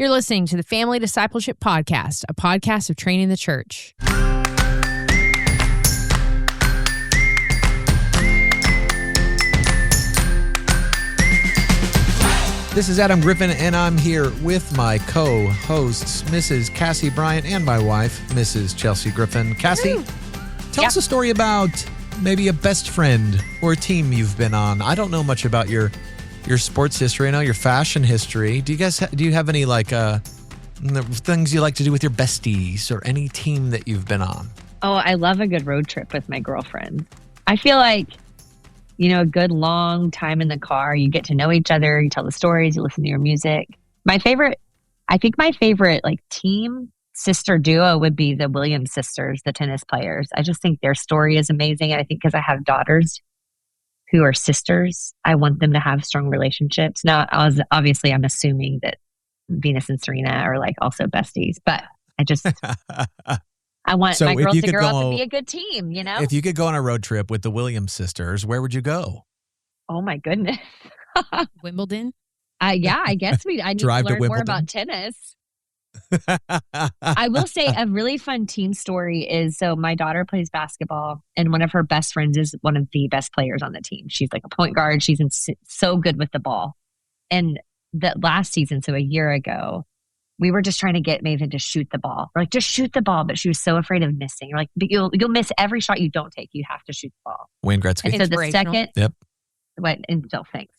You're listening to the Family Discipleship Podcast, a podcast of training the church. This is Adam Griffin, and I'm here with my co-hosts, Mrs. Cassie Bryant, and my wife, Mrs. Chelsea Griffin. Cassie, tell us a story about maybe a best friend or a team you've been on. I don't know much about your sports history. I know your fashion history. Do you have any things you like to do with your besties or any team that you've been on? Oh, I love a good road trip with my girlfriend. I feel like, a good long time in the car, you get to know each other, you tell the stories, you listen to your music. My favorite team sister duo would be the Williams sisters, the tennis players. I just think their story is amazing. And I think because I have daughters who are sisters, I want them to have strong relationships. Now, obviously, I'm assuming that Venus and Serena are also besties, but I want my girls to grow up and be a good team, If you could go on a road trip with the Williams sisters, where would you go? Oh my goodness. Wimbledon? I guess I need to learn more about tennis. I will say a really fun team story is, so my daughter plays basketball and one of her best friends is one of the best players on the team. She's like a point guard. She's so good with the ball. And that last season, so a year ago, we were just trying to get Maven to shoot the ball. We're like, just shoot the ball. But she was so afraid of missing. We're like, but you'll miss every shot you don't take. You have to shoot the ball. Wayne Gretzky. And so the second, yep. Thanks.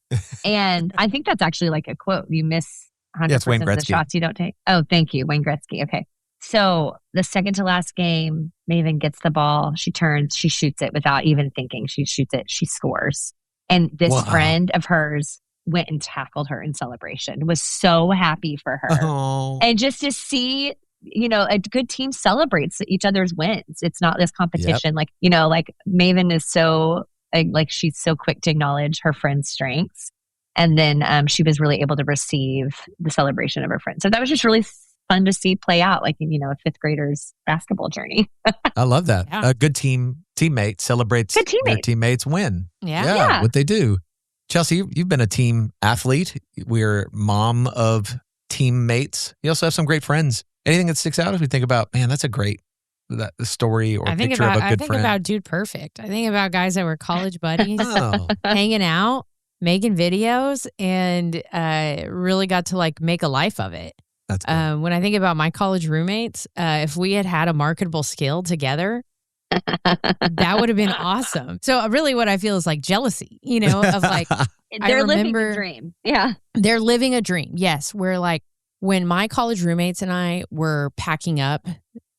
And I think that's actually like a quote. You miss 100% of the shots you don't take. Oh, thank you, Wayne Gretzky. Okay. So the second to last game, Maven gets the ball. She turns, she shoots it without even thinking. She shoots it. She scores. And this friend of hers went and tackled her in celebration. Was so happy for her. Oh. And just to see, a good team celebrates each other's wins. It's not this competition. Yep. Maven is so, she's so quick to acknowledge her friend's strengths. And then she was really able to receive the celebration of her friend. So that was just really fun to see play out, a fifth grader's basketball journey. I love that. Yeah. A good teammate celebrates their teammates win. Yeah. What they do. Chelsea, you've been a team athlete. We're mom of teammates. You also have some great friends. Anything that sticks out as we think about, man, that's a great story or picture of a good friend? I think about Dude Perfect. I think about guys that were college buddies, hanging out, making videos, and really got to make a life of it. That's cool. When I think about my college roommates, if we had a marketable skill together, that would have been awesome. So really what I feel is jealousy, of they're living a dream. Yeah. They're living a dream. Yes. We're when my college roommates and I were packing up,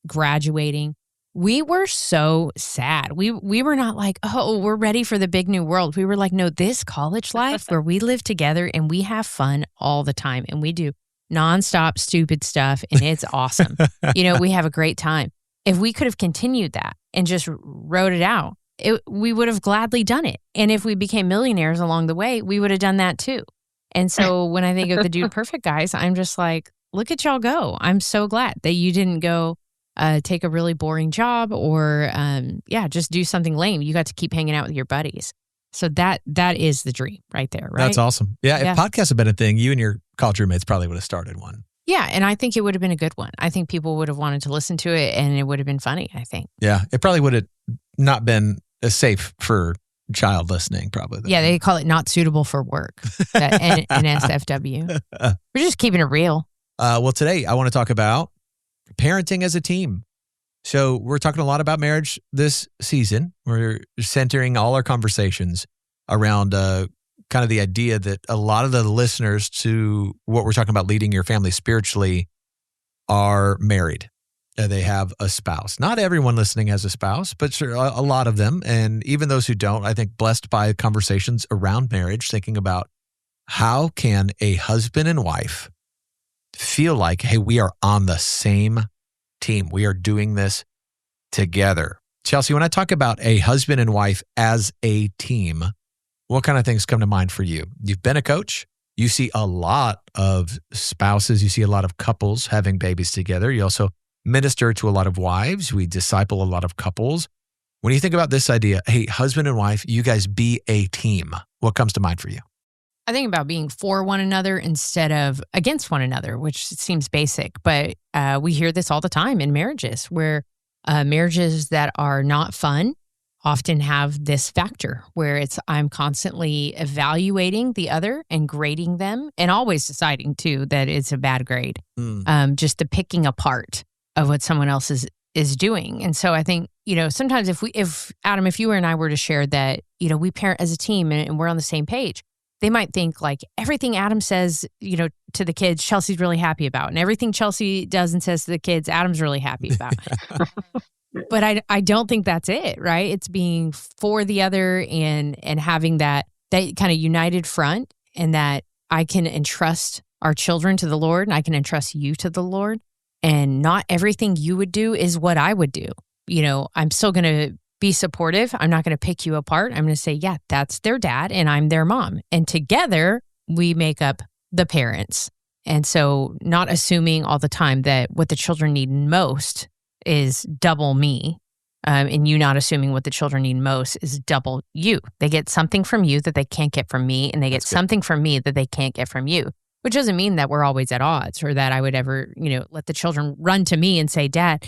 graduating, we were so sad. We were not we're ready for the big new world. We were no, this college life where we live together and we have fun all the time and we do nonstop stupid stuff and it's awesome. We have a great time. If we could have continued that and just wrote it out, we would have gladly done it. And if we became millionaires along the way, we would have done that too. And so when I think of the Dude Perfect guys, I'm just look at y'all go. I'm so glad that you didn't go take a really boring job or, just do something lame. You got to keep hanging out with your buddies. So that is the dream right there, right? That's awesome. Yeah, if podcasts had been a thing, you and your college roommates probably would have started one. Yeah, and I think it would have been a good one. I think people would have wanted to listen to it, and it would have been funny, I think. Yeah, it probably would have not been as safe for child listening, probably. Yeah, they call it not suitable for work, NSFW. We're just keeping it real. Well, today I want to talk about parenting as a team. So we're talking a lot about marriage this season. We're centering all our conversations around kind of the idea that a lot of the listeners to what we're talking about leading your family spiritually are married. They have a spouse. Not everyone listening has a spouse, but sure, a lot of them. And even those who don't, I think blessed by conversations around marriage, thinking about how can a husband and wife feel like, hey, we are on the same team. We are doing this together. Chelsea, when I talk about a husband and wife as a team, what kind of things come to mind for you? You've been a coach. You see a lot of spouses. You see a lot of couples having babies together. You also minister to a lot of wives. We disciple a lot of couples. When you think about this idea, hey, husband and wife, you guys be a team, what comes to mind for you? I think about being for one another instead of against one another, which seems basic, but we hear this all the time in marriages where marriages that are not fun often have this factor where it's I'm constantly evaluating the other and grading them and always deciding too that it's a bad grade. Just the picking apart of what someone else is doing. And so I think, sometimes if Adam, if you and I were to share that, we parent as a team and we're on the same page, they might think like everything Adam says, to the kids, Chelsea's really happy about. And everything Chelsea does and says to the kids, Adam's really happy about. But I don't think that's it, right? It's being for the other and having that kind of united front, and that I can entrust our children to the Lord and I can entrust you to the Lord. And not everything you would do is what I would do. I'm still going to be supportive. I'm not going to pick you apart. I'm going to say, yeah, that's their dad and I'm their mom. And together we make up the parents. And so not assuming all the time that what the children need most is double me, and you not assuming what the children need most is double you. They get something from you that they can't get from me, and they get something from me that they can't get from you, which doesn't mean that we're always at odds or that I would ever, let the children run to me and say, Dad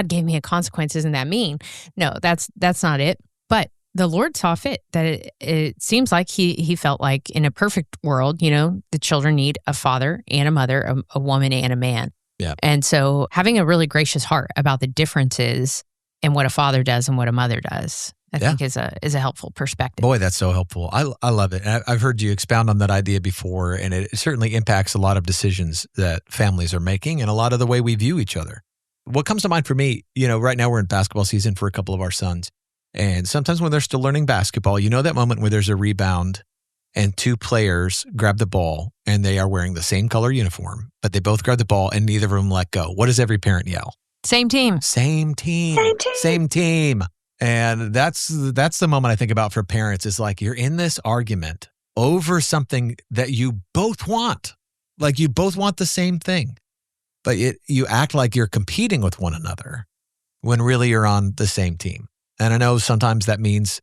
gave me a consequence. Isn't that mean? No, that's not it. But the Lord saw fit that it seems like he felt like in a perfect world, the children need a father and a mother, a woman and a man. Yeah. And so having a really gracious heart about the differences in what a father does and what a mother does, I think is a helpful perspective. Boy, that's so helpful. I love it. And I've heard you expound on that idea before, and it certainly impacts a lot of decisions that families are making and a lot of the way we view each other. What comes to mind for me, right now we're in basketball season for a couple of our sons. And sometimes when they're still learning basketball, that moment where there's a rebound and two players grab the ball and they are wearing the same color uniform, but they both grab the ball and neither of them let go. What does every parent yell? Same team. Same team. Same team. Same team. And that's the moment I think about for parents is like you're in this argument over something that you both want. Like you both want the same thing, but you act like you're competing with one another when really you're on the same team. And I know sometimes that means,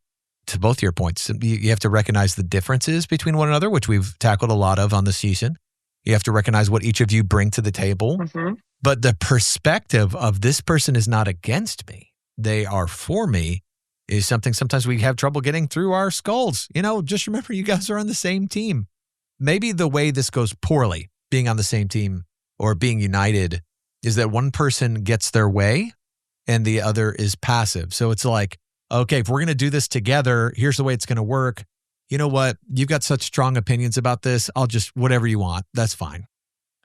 to both your points, you have to recognize the differences between one another, which we've tackled a lot of on the season. You have to recognize what each of you bring to the table. Mm-hmm. But the perspective of this person is not against me, they are for me, is something sometimes we have trouble getting through our skulls. Just remember you guys are on the same team. Maybe the way this goes poorly, being on the same team or being united, is that one person gets their way and the other is passive. So it's like, okay, if we're going to do this together, here's the way it's going to work. You know what? You've got such strong opinions about this. I'll just, whatever you want, that's fine.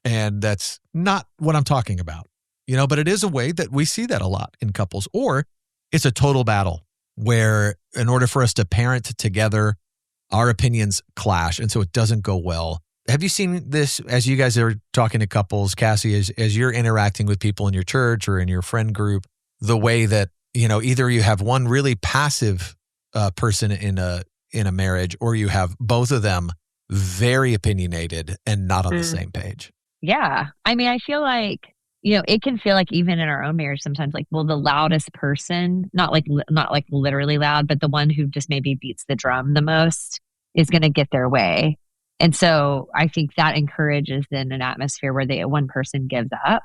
And that's not what I'm talking about, but it is a way that we see that a lot in couples. Or it's a total battle where in order for us to parent together, our opinions clash. And so it doesn't go well. Have you seen this as you guys are talking to couples, Cassie, as you're interacting with people in your church or in your friend group, the way that, either you have one really passive person in a marriage, or you have both of them very opinionated and not on the same page? Yeah. I mean, I feel like, it can feel like even in our own marriage sometimes, like, well, the loudest person, not like literally loud, but the one who just maybe beats the drum the most is going to get their way. And so I think that encourages then an atmosphere where one person gives up.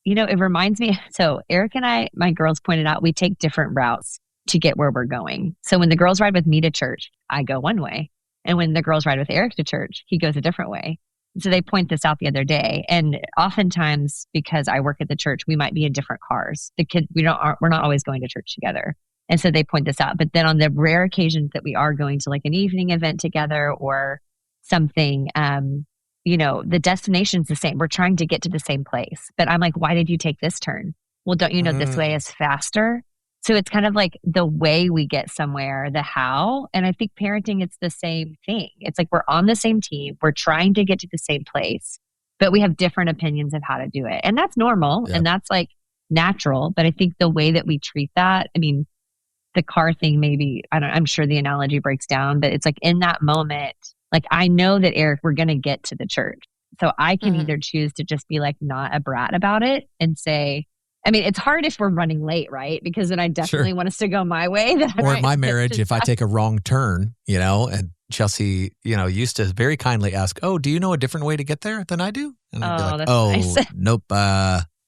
It reminds me, so Eric and I, my girls pointed out, we take different routes to get where we're going. So when the girls ride with me to church, I go one way. And when the girls ride with Eric to church, he goes a different way. So they point this out the other day. And oftentimes, because I work at the church, we might be in different cars. The kids, we're not always going to church together. And so they point this out. But then on the rare occasions that we are going to like an evening event together or something, the destination's the same. We're trying to get to the same place. But I'm like, why did you take this turn? Well, don't you know this way is faster? So it's kind of like the way we get somewhere, the how. And I think parenting, it's the same thing. It's like we're on the same team. We're trying to get to the same place, but we have different opinions of how to do it. And that's normal. Yep. And that's like natural. But I think the way that we treat that, I mean, the car thing, maybe, I'm sure the analogy breaks down, but it's like in that moment, like I know that Eric, we're going to get to the church. So I can either choose to just be like not a brat about it and say, I mean, it's hard if we're running late, right? Because then I definitely want us to go my way. Or in my marriage, if I take a wrong turn, and Chelsea, used to very kindly ask, "Oh, do you know a different way to get there than I do?" And I'd be like, "Oh, nice. Nope,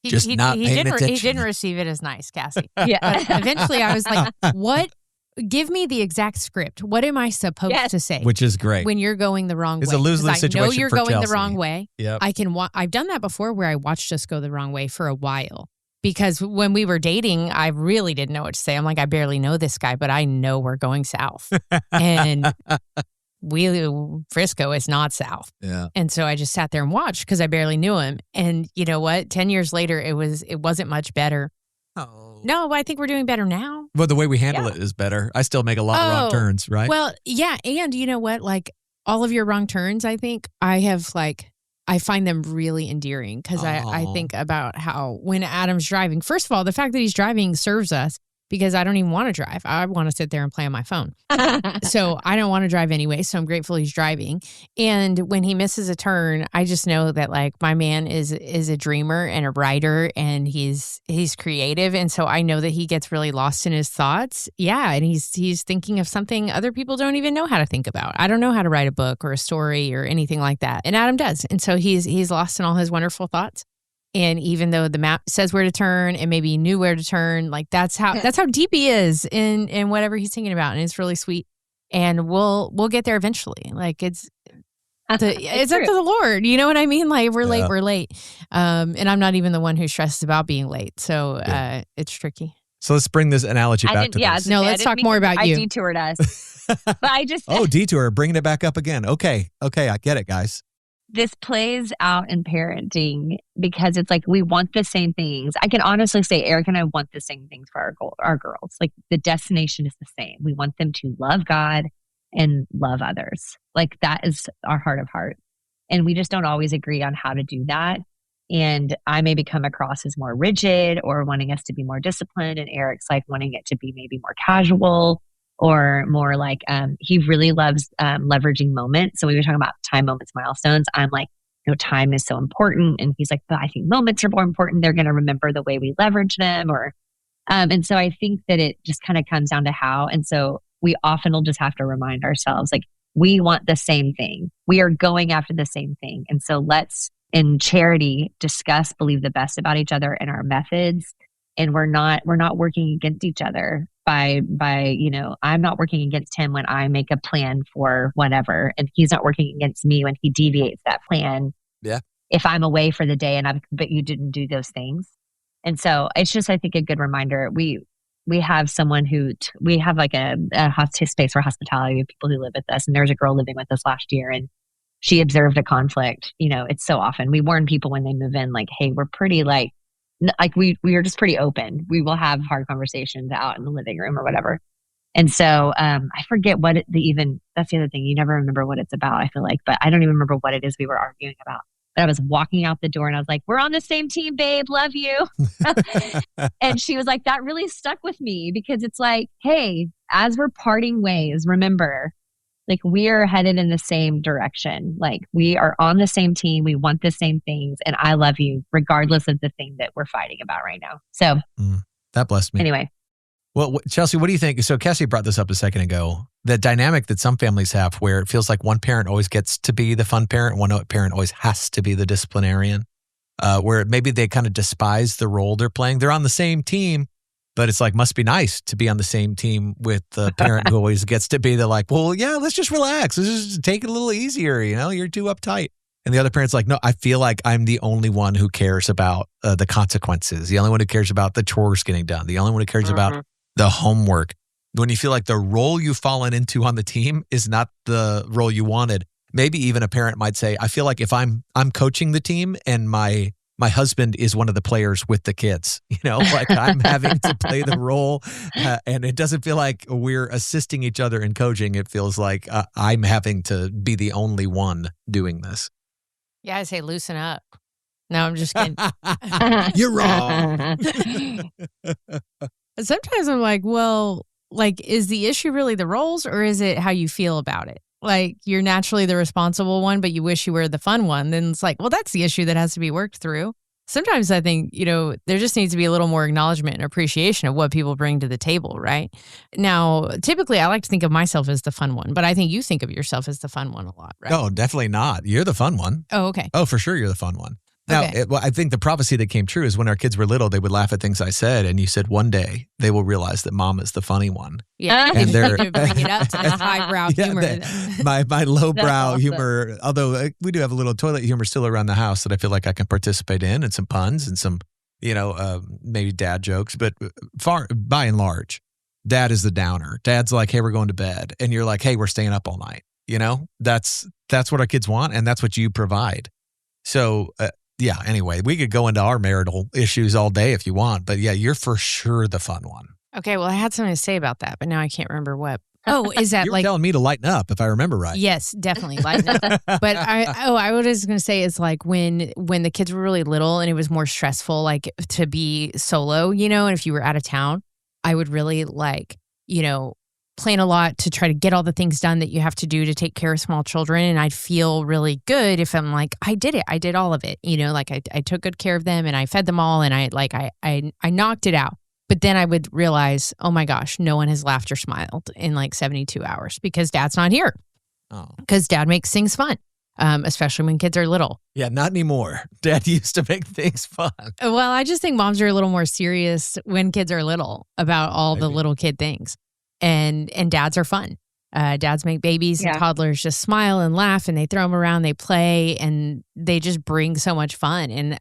he didn't receive it as nice, Cassie. Yeah. But eventually I was like, what? Give me the exact script. What am I supposed to say? Which is great. When you're going the wrong way. It's a lose-lose situation. I know you're going Chelsea. the wrong way. Yep. I've done that before where I watched us go the wrong way for a while. Because when we were dating, I really didn't know what to say. I'm like, I barely know this guy, but I know we're going south. And Frisco is not south. Yeah. And so I just sat there and watched because I barely knew him. And you know what? 10 years later, it wasn't much better. Oh. No, I think we're doing better now. Well, the way we handle it is better. I still make a lot of wrong turns, right? Well, yeah. And you know what? Like all of your wrong turns, I think I find them really endearing because I think about how when Adam's driving, first of all, the fact that he's driving serves us because I don't even want to drive. I want to sit there and play on my phone. So I don't want to drive anyway. So I'm grateful he's driving. And when he misses a turn, I just know that like my man is a dreamer and a writer and he's creative. And so I know that he gets really lost in his thoughts. Yeah. And he's thinking of something other people don't even know how to think about. I don't know how to write a book or a story or anything like that. And Adam does. And so he's lost in all his wonderful thoughts. And even though the map says where to turn and maybe he knew where to turn, like that's how deep he is in whatever he's thinking about. And it's really sweet. And we'll get there eventually. Like it's up to the Lord. You know what I mean? Like we're late. And I'm not even the one who stresses about being late. So it's tricky. So let's bring this analogy back to this. No, let's talk more about you. I detoured us. But I just... detour, bringing it back up again. Okay, I get it, guys. This plays out in parenting because it's like we want the same things. I can honestly say Eric and I want the same things for our girls. Like the destination is the same. We want them to love God and love others. Like that is our heart of heart. And we just don't always agree on how to do that. And I maybe come across as more rigid or wanting us to be more disciplined. And Eric's like wanting it to be maybe more casual. Or more like he really loves leveraging moments. So when we were talking about time, moments, milestones, I'm like, time is so important. And he's like, but I think moments are more important. They're going to remember the way we leverage them. And so I think that it just kind of comes down to how. And so we often will just have to remind ourselves, like, we want the same thing. We are going after the same thing. And so let's, in charity, discuss, believe the best about each other and our methods. And we're not working against each other by I'm not working against him when I make a plan for whatever, and he's not working against me when he deviates that plan. Yeah. If I'm away for the day but you didn't do those things. And so it's just, I think, a good reminder. We have someone we have like a space for hospitality. We have people who live with us, and there's a girl living with us last year, and she observed a conflict. It's so often we warn people when they move in, like, hey, we're pretty like we are just pretty open. We will have hard conversations out in the living room or whatever. And so I forget that's the other thing. You never remember what it's about, I feel like, but I don't even remember what it is we were arguing about. But I was walking out the door and I was like, we're on the same team, babe. Love you. And she was like, that really stuck with me because it's like, hey, as we're parting ways, remember, like we are headed in the same direction. Like we are on the same team. We want the same things. And I love you regardless of the thing that we're fighting about right now. So that blessed me. Anyway. Well, Chelsea, what do you think? So Cassie brought this up a second ago. The dynamic that some families have where it feels like one parent always gets to be the fun parent. One parent always has to be the disciplinarian, where maybe they kind of despise the role they're playing. They're on the same team. But it's like, must be nice to be on the same team with the parent who always gets to be the like, well, yeah, let's just relax. Let's just take it a little easier. You're too uptight. And the other parent's like, no, I feel like I'm the only one who cares about the consequences. The only one who cares about the chores getting done. The only one who cares about the homework. When you feel like the role you've fallen into on the team is not the role you wanted. Maybe even a parent might say, I feel like if I'm coaching the team and my husband is one of the players with the kids, like I'm having to play the role and it doesn't feel like we're assisting each other in coaching. It feels like I'm having to be the only one doing this. Yeah, I say loosen up. No, I'm just kidding. You're wrong. Sometimes I'm like, well, like, is the issue really the roles or is it how you feel about it? Like you're naturally the responsible one, but you wish you were the fun one. Then it's like, well, that's the issue that has to be worked through. sometimes I think, there just needs to be a little more acknowledgement and appreciation of what people bring to the table, right? Now, typically I like to think of myself as the fun one, but I think you think of yourself as the fun one a lot, right? No, definitely not. You're the fun one. Oh, okay. Oh, for sure you're the fun one. Now, Okay. I think the prophecy that came true is when our kids were little, they would laugh at things I said, and you said one day they will realize that mom is the funny one. Yeah, And they're you bring it up to this highbrow humor. My lowbrow awesome. humor, although we do have a little toilet humor still around the house that I feel like I can participate in, and some puns and some, maybe dad jokes. But by and large, dad is the downer. Dad's like, hey, we're going to bed. And you're like, hey, we're staying up all night. That's what our kids want, and that's what you provide. So, anyway, we could go into our marital issues all day if you want. But yeah, you're for sure the fun one. Okay, well, I had something to say about that, but now I can't remember what. Oh, is that you were telling me to lighten up if I remember right. Yes, definitely lighten up. But I was just gonna say it's like when the kids were really little and it was more stressful, like to be solo, and if you were out of town, I would really plan a lot to try to get all the things done that you have to do to take care of small children. And I'd feel really good if I'm like, I did it. I did all of it. I took good care of them and I fed them all and I knocked it out. But then I would realize, oh my gosh, no one has laughed or smiled in like 72 hours because dad's not here. Oh. Because dad makes things fun, especially when kids are little. Yeah, not anymore. Dad used to make things fun. Well, I just think moms are a little more serious when kids are little about all the Maybe. little kid things. And dads are fun. Dads make babies and toddlers just smile and laugh and they throw them around, they play, and they just bring so much fun. And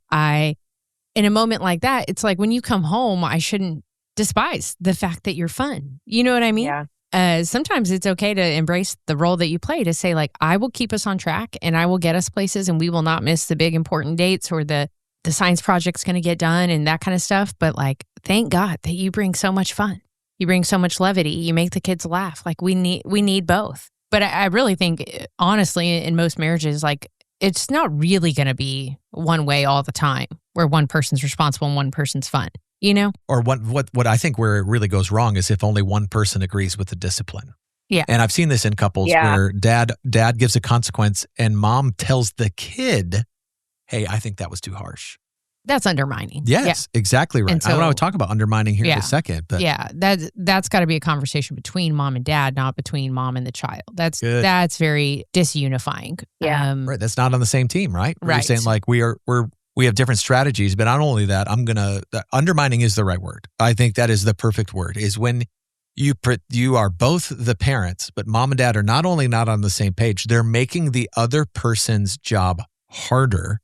in a moment like that, it's like when you come home, I shouldn't despise the fact that you're fun. You know what I mean? Yeah. Sometimes it's okay to embrace the role that you play, to say like, I will keep us on track and I will get us places and we will not miss the big important dates or the science project's going to get done and that kind of stuff. But like, thank God that you bring so much fun. You bring so much levity. You make the kids laugh. Like we need both. But I really think, honestly, in most marriages, like it's not really going to be one way all the time, where one person's responsible and one person's fun. Or what I think where it really goes wrong is if only one person agrees with the discipline. Yeah. And I've seen this in couples where dad gives a consequence and mom tells the kid, hey, I think that was too harsh. That's undermining. Yes, exactly right. So, I want to talk about undermining here in a second. But that's got to be a conversation between mom and dad, not between mom and the child. That's very disunifying. Yeah. Right. That's not on the same team, right? Right. You're saying like we have different strategies, but not only that, undermining is the right word. I think that is the perfect word, is when you are both the parents, but mom and dad are not only not on the same page, they're making the other person's job harder.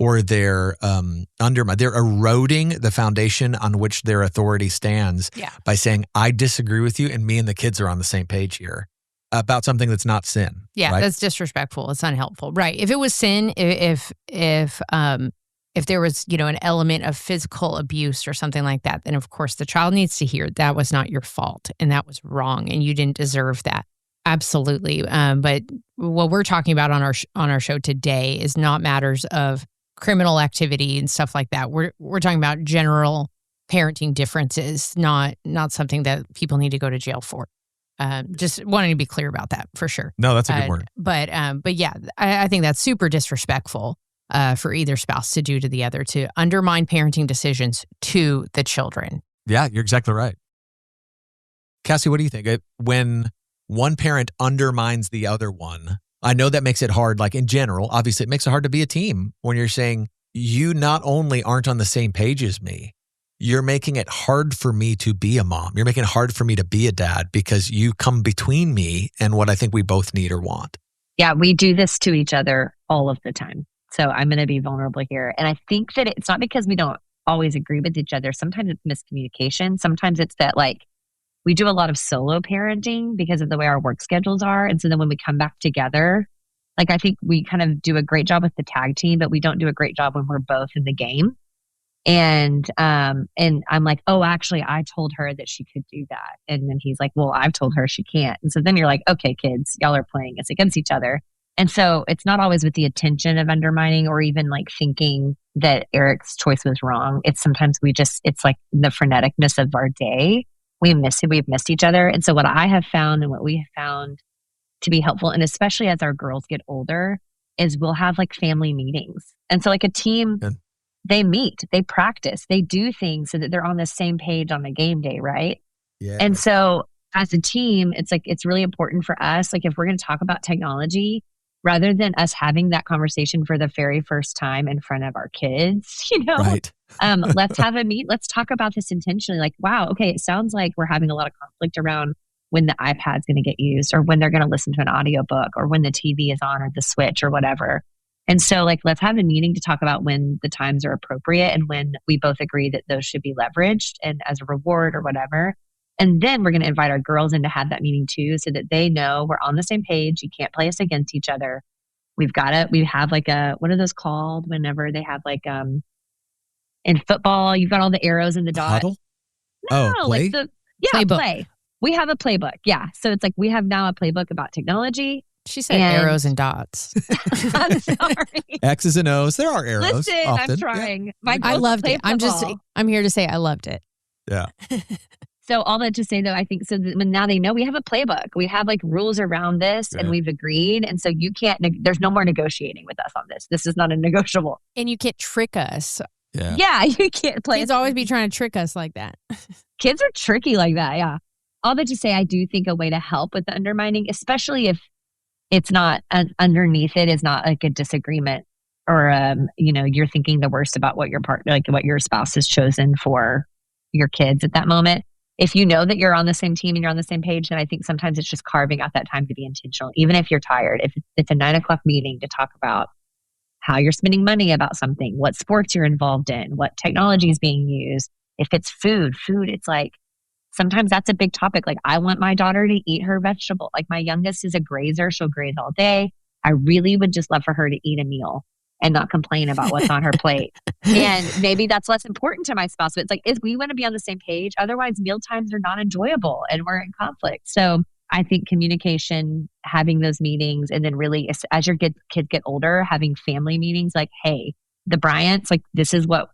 Or they're eroding the foundation on which their authority stands by saying, I disagree with you and me and the kids are on the same page here about something that's not sin. Yeah, right? That's disrespectful. It's unhelpful. Right. If it was sin, if there was, an element of physical abuse or something like that, then of course the child needs to hear that was not your fault and that was wrong and you didn't deserve that. Absolutely. But what we're talking about on our show today is not matters of criminal activity and stuff like that. We're talking about general parenting differences, not something that people need to go to jail for. Just wanting to be clear about that for sure. No, that's a good word. But yeah, I think that's super disrespectful for either spouse to do to the other, to undermine parenting decisions to the children. Yeah, you're exactly right. Cassie, what do you think? When one parent undermines the other one, I know that makes it hard, like in general, obviously it makes it hard to be a team when you're saying you not only aren't on the same page as me, you're making it hard for me to be a mom. You're making it hard for me to be a dad because you come between me and what I think we both need or want. Yeah, we do this to each other all of the time. So I'm going to be vulnerable here. And I think that it's not because we don't always agree with each other. Sometimes it's miscommunication. Sometimes it's that like, we do a lot of solo parenting because of the way our work schedules are. And so then when we come back together, like I think we kind of do a great job with the tag team, but we don't do a great job when we're both in the game. And I'm like, oh, actually, I told her that she could do that. And then he's like, well, I've told her she can't. And so then you're like, okay, kids, y'all are playing us against each other. And so it's not always with the intention of undermining or even like thinking that Eric's choice was wrong. It's sometimes it's like the freneticness of our day. We've missed each other. And so what I have found and what we have found to be helpful, and especially as our girls get older, is we'll have like family meetings. And so like a team they meet, they practice, they do things so that they're on the same page on the game day, right? Yeah. And so as a team, it's like, it's really important for us. Like if we're going to talk about technology, rather than us having that conversation for the very first time in front of our kids, Right. Let's have a meet. Let's talk about this intentionally. Like, wow, okay, it sounds like we're having a lot of conflict around when the iPad's going to get used or when they're going to listen to an audiobook or when the TV is on or the switch or whatever. And so like, let's have a meeting to talk about when the times are appropriate and when we both agree that those should be leveraged and as a reward or whatever. And then we're going to invite our girls in to have that meeting too, so that they know we're on the same page. You can't play us against each other. We have like what are those called whenever they have like, in football, you've got all the arrows and the dots. Huddle? No, play? like playbook. Play. We have a playbook. Yeah. So it's like we have now a playbook about technology. She said arrows and dots. I'm sorry. X's and O's. There are arrows. Listen, often. I'm trying. Yeah. I loved it. Football. I'm here to say I loved it. Yeah. So all that to say though, I think so that now they know we have a playbook. We have like rules around this and we've agreed. And so you can't, there's no more negotiating with us on this. This is not a negotiable. And you can't trick us. Yeah, you can't play. Kids always be trying to trick us like that. Kids are tricky like that. Yeah. All that to say, I do think a way to help with the undermining, especially if it's not underneath it is not like a disagreement or, you're thinking the worst about what your partner, like what your spouse has chosen for your kids at that moment. If you know that you're on the same team and you're on the same page, then I think sometimes it's just carving out that time to be intentional, even if you're tired. If it's a 9:00 meeting to talk about how you're spending money about something, what sports you're involved in, what technology is being used. If it's food, it's like, sometimes that's a big topic. Like I want my daughter to eat her vegetable. Like my youngest is a grazer. She'll graze all day. I really would just love for her to eat a meal and not complain about what's on her plate. And maybe that's less important to my spouse. But it's like, we want to be on the same page. Otherwise, meal times are not enjoyable and we're in conflict. So I think communication, having those meetings, and then really as your kids get older, having family meetings like, hey, the Bryants, like this is what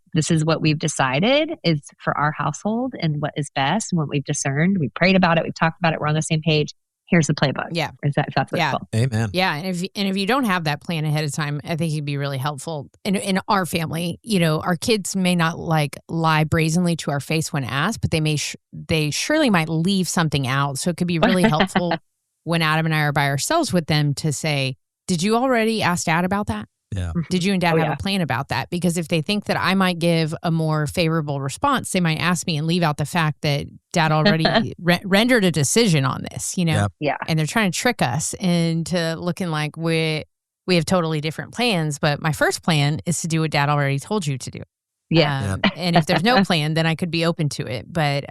we've decided is for our household and what is best and what we've discerned. We prayed about it. We've talked about it. We're on the same page. Here's the playbook. Yeah. If that's what it's called. Amen. Yeah. And if you don't have that plan ahead of time, I think it'd be really helpful. In our family, our kids may not like lie brazenly to our face when asked, but they surely might leave something out. So it could be really helpful when Adam and I are by ourselves with them to say, did you already ask Dad about that? Yeah. Did you and Dad have a plan about that? Because if they think that I might give a more favorable response, they might ask me and leave out the fact that Dad already rendered a decision on this, Yep. Yeah. And they're trying to trick us into looking like we have totally different plans. But my first plan is to do what Dad already told you to do. Yeah. And if there's no plan, then I could be open to it. But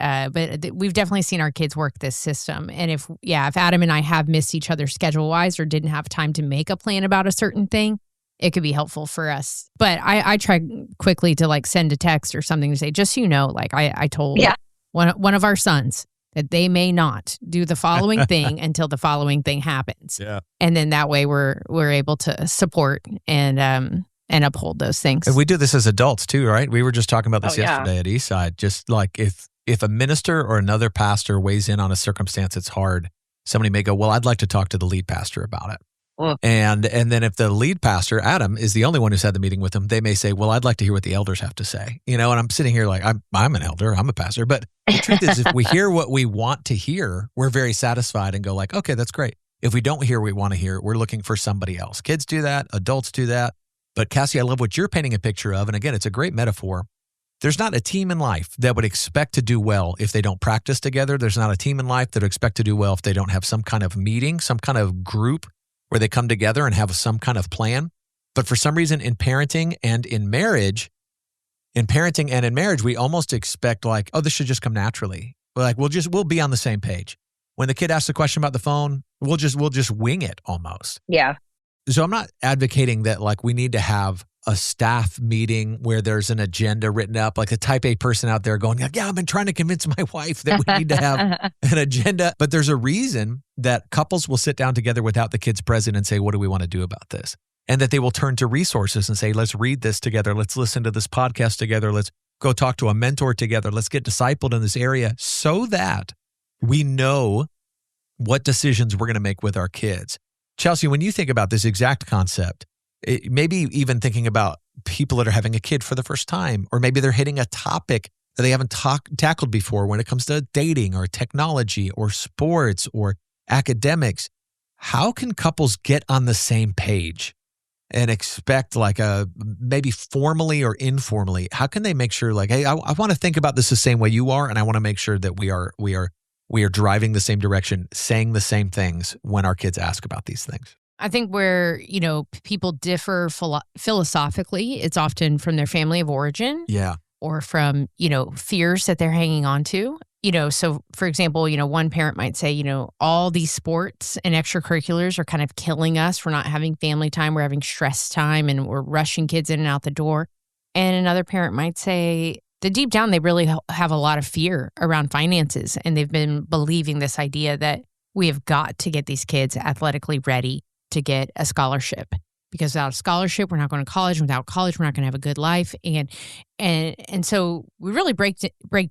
we've definitely seen our kids work this system. And if Adam and I have missed each other schedule wise or didn't have time to make a plan about a certain thing, it could be helpful for us. But I try quickly to like send a text or something to say, just so you know, like I told one of our sons that they may not do the following thing until the following thing happens. Yeah. And then that way we're able to support and uphold those things. And we do this as adults too, right? We were just talking about this yesterday at Eastside. Just like if a minister or another pastor weighs in on a circumstance that's hard, somebody may go, well, I'd like to talk to the lead pastor about it. Well, and then if the lead pastor, Adam, is the only one who's had the meeting with them, they may say, well, I'd like to hear what the elders have to say. And I'm sitting here like, I'm an elder, I'm a pastor. But the truth is, if we hear what we want to hear, we're very satisfied and go like, okay, that's great. If we don't hear what we want to hear, we're looking for somebody else. Kids do that. Adults do that. But Cassie, I love what you're painting a picture of. And again, it's a great metaphor. There's not a team in life that would expect to do well if they don't practice together. There's not a team in life that would expect to do well if they don't have some kind of meeting, some kind of group where they come together and have some kind of plan. But for some reason in parenting and in marriage, we almost expect like, oh, this should just come naturally. Like we'll be on the same page. When the kid asks a question about the phone, we'll just wing it almost. Yeah. So I'm not advocating that like we need to have a staff meeting where there's an agenda written up, like a type A person out there going, yeah, I've been trying to convince my wife that we need to have an agenda. But there's a reason that couples will sit down together without the kids present and say, what do we want to do about this? And that they will turn to resources and say, let's read this together. Let's listen to this podcast together. Let's go talk to a mentor together. Let's get discipled in this area so that we know what decisions we're going to make with our kids. Chelsea, when you think about this exact concept, maybe even thinking about people that are having a kid for the first time, or maybe they're hitting a topic that they haven't tackled before when it comes to dating or technology or sports or academics. How can couples get on the same page and expect like maybe formally or informally, how can they make sure like, hey, I want to think about this the same way you are, and I want to make sure that we are driving the same direction, saying the same things when our kids ask about these things? I think where, people differ philosophically, it's often from their family of origin. Yeah. Or from, fears that they're hanging on to. So for example, one parent might say, all these sports and extracurriculars are kind of killing us. We're not having family time. We're having stress time and we're rushing kids in and out the door. And another parent might say that deep down, they really have a lot of fear around finances. And they've been believing this idea that we have got to get these kids athletically ready to get a scholarship. Because without a scholarship, we're not going to college. Without college, we're not going to have a good life. And so we really break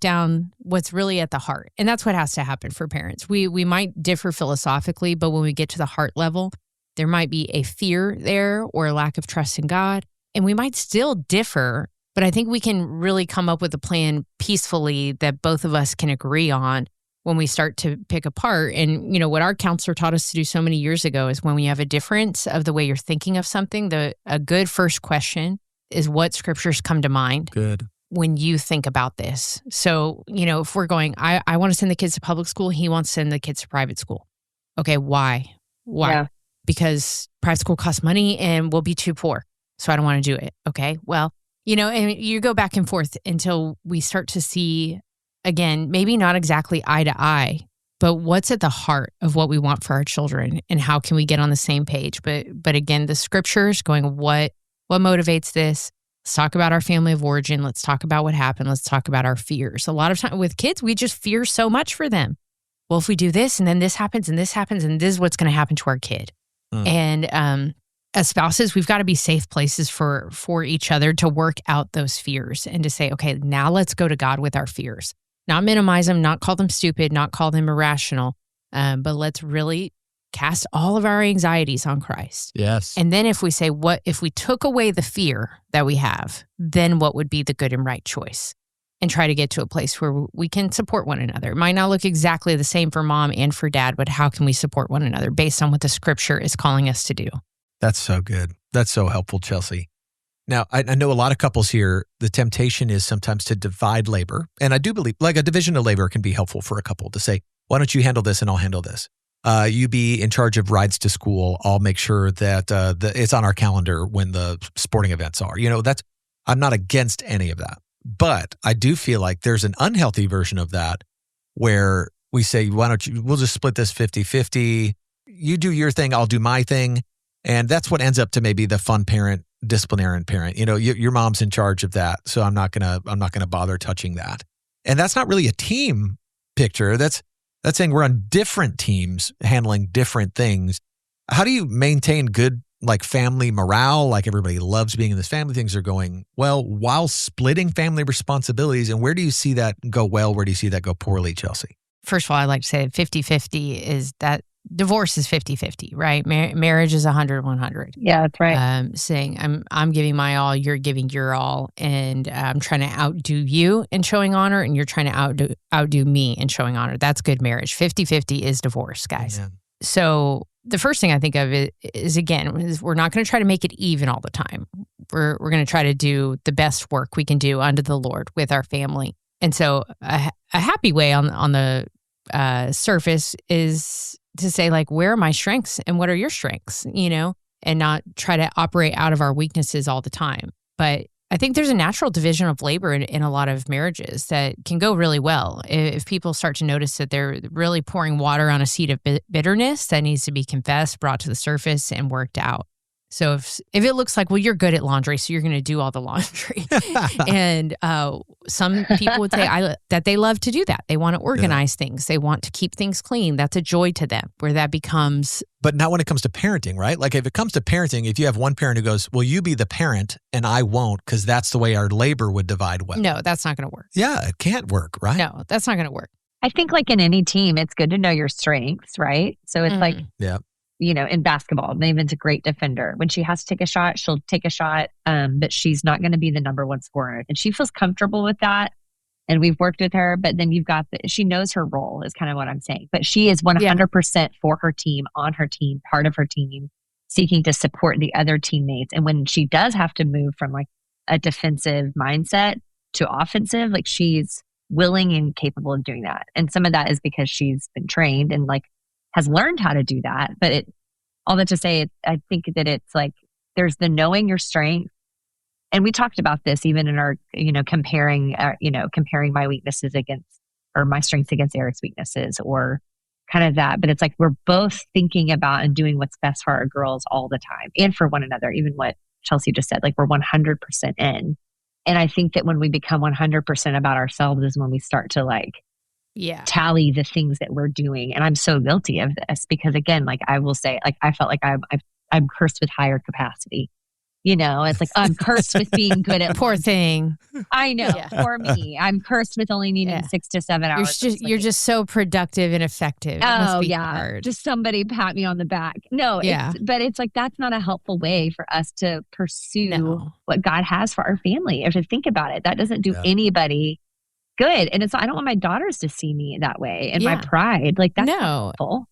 down what's really at the heart. And that's what has to happen for parents. We might differ philosophically, but when we get to the heart level, there might be a fear there or a lack of trust in God. And we might still differ, but I think we can really come up with a plan peacefully that both of us can agree on when we start to pick apart. And, what our counselor taught us to do so many years ago is when we have a difference of the way you're thinking of something, a good first question is what scriptures come to mind when you think about this. So, if we're going, I want to send the kids to public school, he wants to send the kids to private school. Okay, why? Yeah. Because private school costs money and we'll be too poor. So I don't want to do it. Okay, well, and you go back and forth until we start to see, again, maybe not exactly eye to eye, but what's at the heart of what we want for our children and how can we get on the same page? But again, the scriptures going, what motivates this? Let's talk about our family of origin. Let's talk about what happened. Let's talk about our fears. A lot of time with kids, we just fear so much for them. Well, if we do this and then this happens and this happens and this is what's going to happen to our kid. And as spouses, we've got to be safe places for each other to work out those fears and to say, okay, now let's go to God with our fears. Not minimize them, not call them stupid, not call them irrational, but let's really cast all of our anxieties on Christ. Yes. And then if we say, what if we took away the fear that we have, then what would be the good and right choice? And try to get to a place where we can support one another. It might not look exactly the same for mom and for dad, but how can we support one another based on what the scripture is calling us to do? That's so good. That's so helpful, Chelsea. Now, I know a lot of couples here, the temptation is sometimes to divide labor. And I do believe like a division of labor can be helpful for a couple to say, why don't you handle this and I'll handle this? You be in charge of rides to school. I'll make sure that it's on our calendar when the sporting events are. I'm not against any of that. But I do feel like there's an unhealthy version of that where we say, we'll just split this 50-50. You do your thing, I'll do my thing. And that's what ends up to maybe the fun parent, disciplinarian parent. Your mom's in charge of that, so I'm not gonna bother touching that. And that's not really a team picture. That's saying we're on different teams handling different things. How do you maintain good like family morale? Like everybody loves being in this family, things are going well while splitting family responsibilities. And where do you see that go well? Where do you see that go poorly, Chelsea? First of all, I like to say 50-50 is that divorce is 50-50, right? Marriage is 100-100. Yeah, that's right. Saying I'm giving my all, you're giving your all, and I'm trying to outdo you in showing honor, and you're trying to outdo me in showing honor. That's good marriage. 50-50 is divorce, guys. Amen. So the first thing I think of is we're not going to try to make it even all the time. We're going to try to do the best work we can do unto the Lord with our family. And so a happy way on the surface is to say, like, where are my strengths and what are your strengths, and not try to operate out of our weaknesses all the time. But I think there's a natural division of labor in a lot of marriages that can go really well. If people start to notice that they're really pouring water on a seed of bitterness that needs to be confessed, brought to the surface, and worked out. So if it looks like, well, you're good at laundry, so you're going to do all the laundry. And some people would say that they love to do that. They want to organize things. They want to keep things clean. That's a joy to them, where that becomes... But not when it comes to parenting, right? Like if it comes to parenting, if you have one parent who goes, well, you be the parent and I won't, because that's the way our labor would divide well. No, that's not going to work. Yeah, it can't work, right? No, that's not going to work. I think like in any team, it's good to know your strengths, right? So it's like... Yeah. in basketball, Maven's a great defender. When she has to take a shot, she'll take a shot, but she's not going to be the number one scorer. And she feels comfortable with that. And we've worked with her, but then you've got she knows her role is kind of what I'm saying. But she is 100% for her team, on her team, part of her team, seeking to support the other teammates. And when she does have to move from like a defensive mindset to offensive, like she's willing and capable of doing that. And some of that is because she's been trained and like has learned how to do that. But all that to say, I think that it's like there's the knowing your strength. And we talked about this even in our, comparing my weaknesses or my strengths against Eric's weaknesses or kind of that. But it's like we're both thinking about and doing what's best for our girls all the time and for one another, even what Chelsea just said, like we're 100% in. And I think that when we become 100% about ourselves is when we start to like tally the things that we're doing. And I'm so guilty of this because again, like I will say, like I felt like I'm cursed with higher capacity. It's like I'm cursed with being good at poor thing. I know, poor me. I'm cursed with only needing 6 to 7 hours. You're just so productive and effective. Oh hard. Just somebody pat me on the back. No, but it's like that's not a helpful way for us to pursue what God has for our family. If you think about it, that doesn't do anybody good. And I don't want my daughters to see me that way and my pride. Like that's not helpful.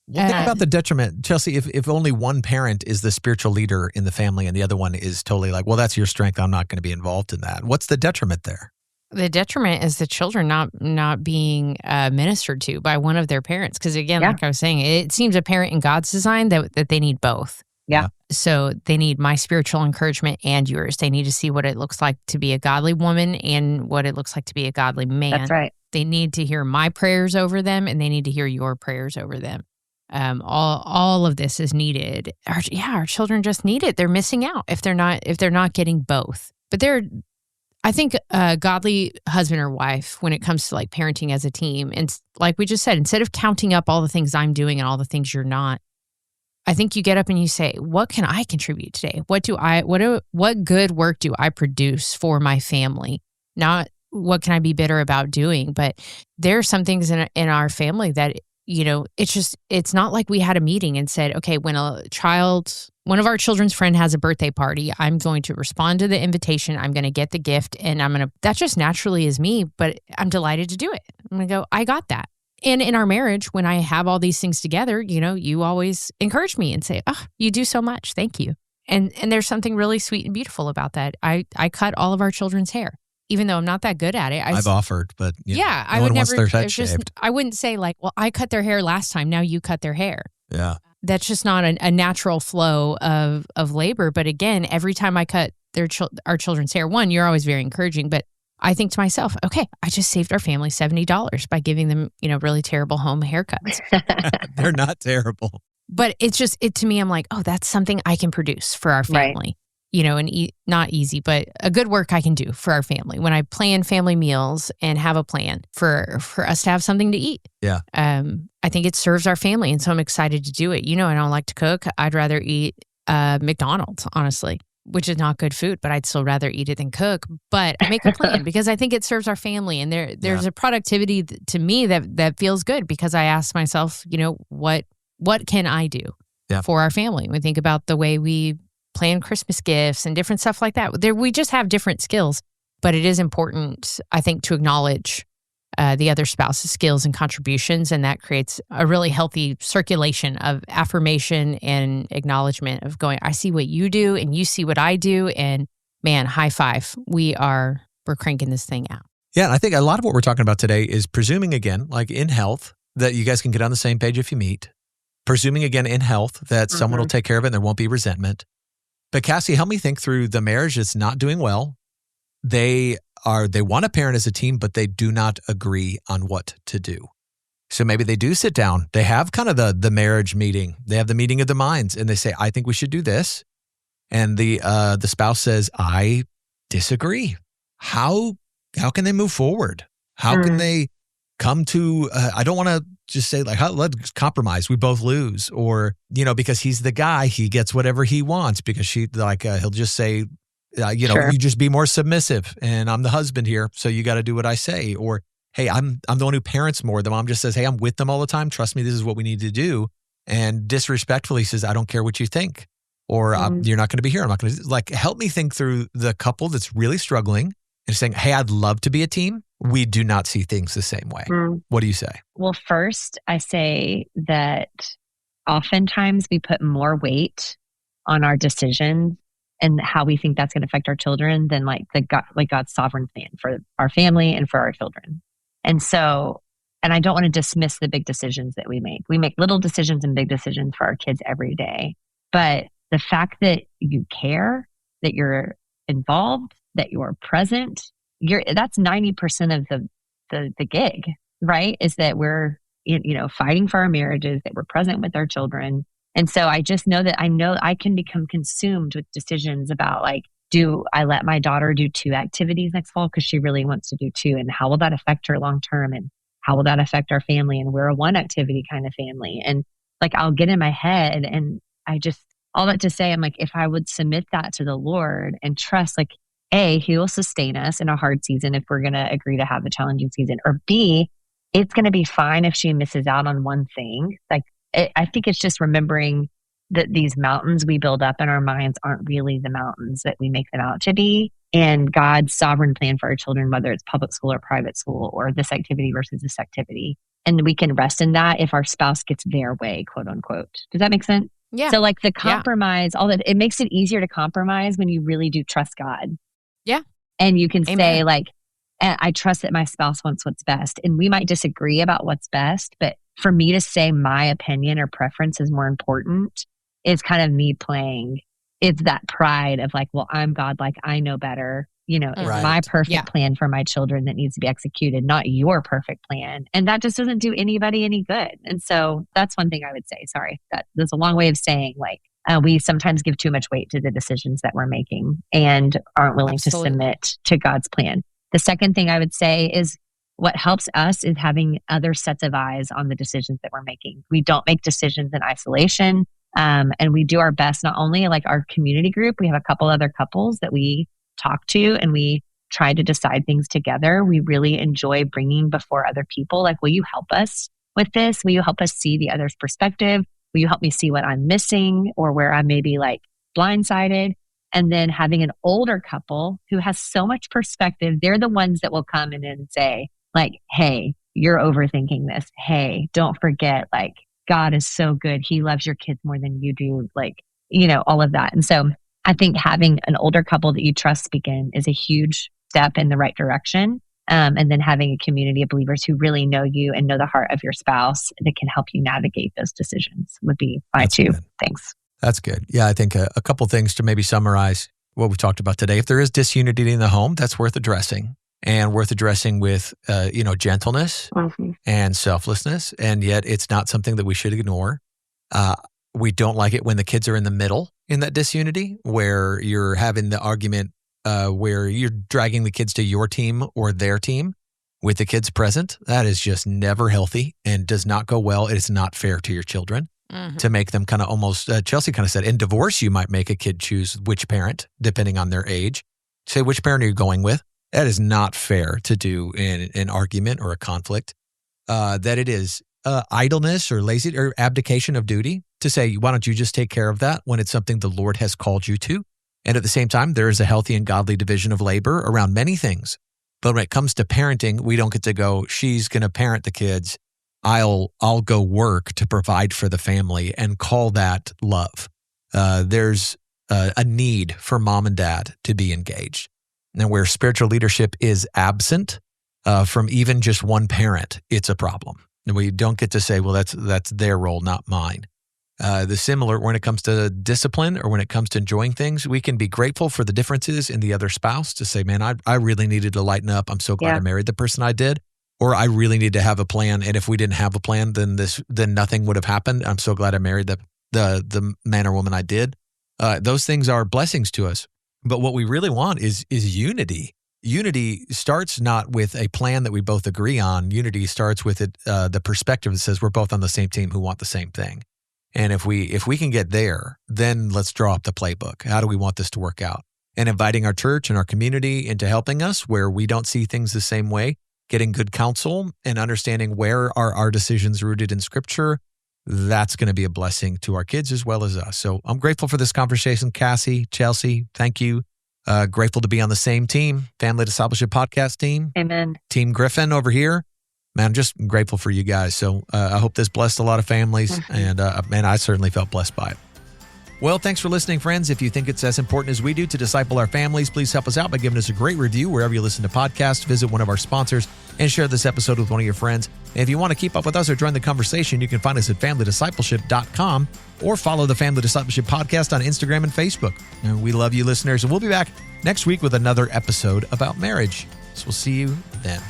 Well, think about the detriment. Chelsea, if only one parent is the spiritual leader in the family and the other one is totally like, well, that's your strength. I'm not going to be involved in that. What's the detriment there? The detriment is the children not being ministered to by one of their parents. Because again, like I was saying, it seems apparent in God's design that they need both. Yeah. So they need my spiritual encouragement and yours. They need to see what it looks like to be a godly woman and what it looks like to be a godly man. That's right. They need to hear my prayers over them and they need to hear your prayers over them. All of this is needed. Our children just need it. They're missing out if they're not getting both. But I think a godly husband or wife, when it comes to like parenting as a team, and like we just said, instead of counting up all the things I'm doing and all the things you're not, I think you get up and you say, what can I contribute today? What good work do I produce for my family? Not what can I be bitter about doing, but there are some things in our family that it's not like we had a meeting and said, okay, when one of our children's friend has a birthday party, I'm going to respond to the invitation. I'm going to get the gift and that just naturally is me, but I'm delighted to do it. I'm going to go, I got that. And in our marriage, when I have all these things together, you always encourage me and say, oh, you do so much. Thank you. And there's something really sweet and beautiful about that. I cut all of our children's hair. Even though I'm not that good at it. I've offered, but I would never. Wants their head shaved. I wouldn't say like, well, I cut their hair last time. Now you cut their hair. Yeah, that's just not a natural flow of labor. But again, every time I cut our children's hair, one, you're always very encouraging. But I think to myself, okay, I just saved our family $70 by giving them really terrible home haircuts. They're not terrible, but it's just to me. I'm like, oh, that's something I can produce for our family. Right. And not easy, but a good work I can do for our family when I plan family meals and have a plan for us to have something to eat. Yeah. I think it serves our family. And so I'm excited to do it. I don't like to cook. I'd rather eat McDonald's, honestly, which is not good food, but I'd still rather eat it than cook. But I make a plan because I think it serves our family. And there's a productivity to me that feels good because I ask myself, what can I do for our family? We think about the way we plan Christmas gifts and different stuff like that. We just have different skills, but it is important, I think, to acknowledge the other spouse's skills and contributions, and that creates a really healthy circulation of affirmation and acknowledgement of going, I see what you do and you see what I do, and man, high five. We're cranking this thing out. Yeah, and I think a lot of what we're talking about today is presuming again, like in health, that you guys can get on the same page if you meet. Presuming again in health that someone will take care of it and there won't be resentment. But Cassie, help me think through the marriage that's not doing well. They want to parent as a team, but they do not agree on what to do. So maybe they do sit down. They have kind of the marriage meeting. They have the meeting of the minds and they say, I think we should do this. And the spouse says, I disagree. How can they move forward? How can they come to, I don't want to just say like, let's compromise. We both lose. Or, because he's the guy, he gets whatever he wants because he'll just say, you just be more submissive and I'm the husband here. So you got to do what I say. Or, hey, I'm the one who parents more. The mom just says, hey, I'm with them all the time. Trust me, this is what we need to do. and disrespectfully says, I don't care what you think, or you're not going to be here. I'm not going to, help me think through the couple that's really struggling and saying, hey, I'd love to be a team. We do not see things the same way. What do you say? Well, first, I say that oftentimes we put more weight on our decisions and how we think that's going to affect our children than God's sovereign plan for our family and for our children. And so, and I don't want to dismiss the big decisions that we make. We make little decisions and big decisions for our kids every day. But the fact that you care, that you're involved, that you're present, that's 90% of the gig, right? Is that we're, fighting for our marriages, that we're present with our children. And so I just know that I can become consumed with decisions about do I let my daughter do 2 activities next fall because she really wants to do 2? And how will that affect her long term? And how will that affect our family? And we're a 1 activity kind of family. And I'll get in my head, and all that to say, I'm if I would submit that to the Lord and trust, A, He will sustain us in a hard season if we're going to agree to have a challenging season, or B, it's going to be fine if she misses out on one thing. I think it's just remembering that these mountains we build up in our minds aren't really the mountains that we make them out to be. And God's sovereign plan for our children, whether it's public school or private school, or this activity versus this activity. And we can rest in that if our spouse gets their way, quote unquote. Does that make sense? Yeah. So the compromise, all that, it makes it easier to compromise when you really do trust God. Yeah. And you can Amen. say I trust that my spouse wants what's best. And we might disagree about what's best, but for me to say my opinion or preference is more important is kind of me playing. It's that pride of well, I'm God, I know better. It's my perfect plan for my children that needs to be executed, not your perfect plan. And that just doesn't do anybody any good. And so that's one thing I would say. Sorry, that's a long way of saying we sometimes give too much weight to the decisions that we're making and aren't willing to submit to God's plan. The second thing I would say is what helps us is having other sets of eyes on the decisions that we're making. We don't make decisions in isolation. And we do our best, not only our community group, we have a couple other couples that we talk to and we try to decide things together. We really enjoy bringing before other people, will you help us with this? Will you help us see the other's perspective? Will you help me see what I'm missing or where I may be blindsided? And then having an older couple who has so much perspective, they're the ones that will come in and say, hey, you're overthinking this. Hey, don't forget, God is so good. He loves your kids more than you do, all of that. And so I think having an older couple that you trust speak in is a huge step in the right direction. And then having a community of believers who really know you and know the heart of your spouse that can help you navigate those decisions would be my 2 things. That's good. Yeah, I think a couple things to maybe summarize what we've talked about today. If there is disunity in the home, that's worth addressing, and worth addressing with, gentleness and selflessness. And yet it's not something that we should ignore. We don't like it when the kids are in the middle in that disunity, where you're having the argument where you're dragging the kids to your team or their team with the kids present. That is just never healthy and does not go well. It is not fair to your children. To make them kind of almost, Chelsea kind of said, in divorce, you might make a kid choose which parent, depending on their age. Say, which parent are you going with? That is not fair to do in an argument or a conflict. That it is idleness or lazy or abdication of duty to say, why don't you just take care of that when it's something the Lord has called you to? And at the same time, there is a healthy and godly division of labor around many things. But when it comes to parenting, we don't get to go, she's going to parent the kids. I'll go work to provide for the family and call that love. There's a need for mom and dad to be engaged. And where spiritual leadership is absent from even just one parent, it's a problem. And we don't get to say, well, that's their role, not mine. The similar when it comes to discipline or when it comes to enjoying things, we can be grateful for the differences in the other spouse to say, man, I really needed to lighten up. I'm so glad I married the person I did. Or I really need to have a plan. And if we didn't have a plan, then nothing would have happened. I'm so glad I married the man or woman I did. Those things are blessings to us. But what we really want is unity. Unity starts not with a plan that we both agree on. Unity starts with the perspective that says we're both on the same team who want the same thing. And if we can get there, then let's draw up the playbook. How do we want this to work out? And inviting our church and our community into helping us where we don't see things the same way, getting good counsel and understanding where are our decisions rooted in Scripture, that's going to be a blessing to our kids as well as us. So I'm grateful for this conversation. Cassie, Chelsea, thank you. Grateful to be on the same team, Family Discipleship Podcast team. Amen. Team Griffin over here. Man, I'm just grateful for you guys. So I hope this blessed a lot of families. And man, I certainly felt blessed by it. Well, thanks for listening, friends. If you think it's as important as we do to disciple our families, please help us out by giving us a great review wherever you listen to podcasts. Visit one of our sponsors and share this episode with one of your friends. And if you want to keep up with us or join the conversation, you can find us at familydiscipleship.com or follow the Family Discipleship Podcast on Instagram and Facebook. And we love you, listeners, and we'll be back next week with another episode about marriage. So we'll see you then.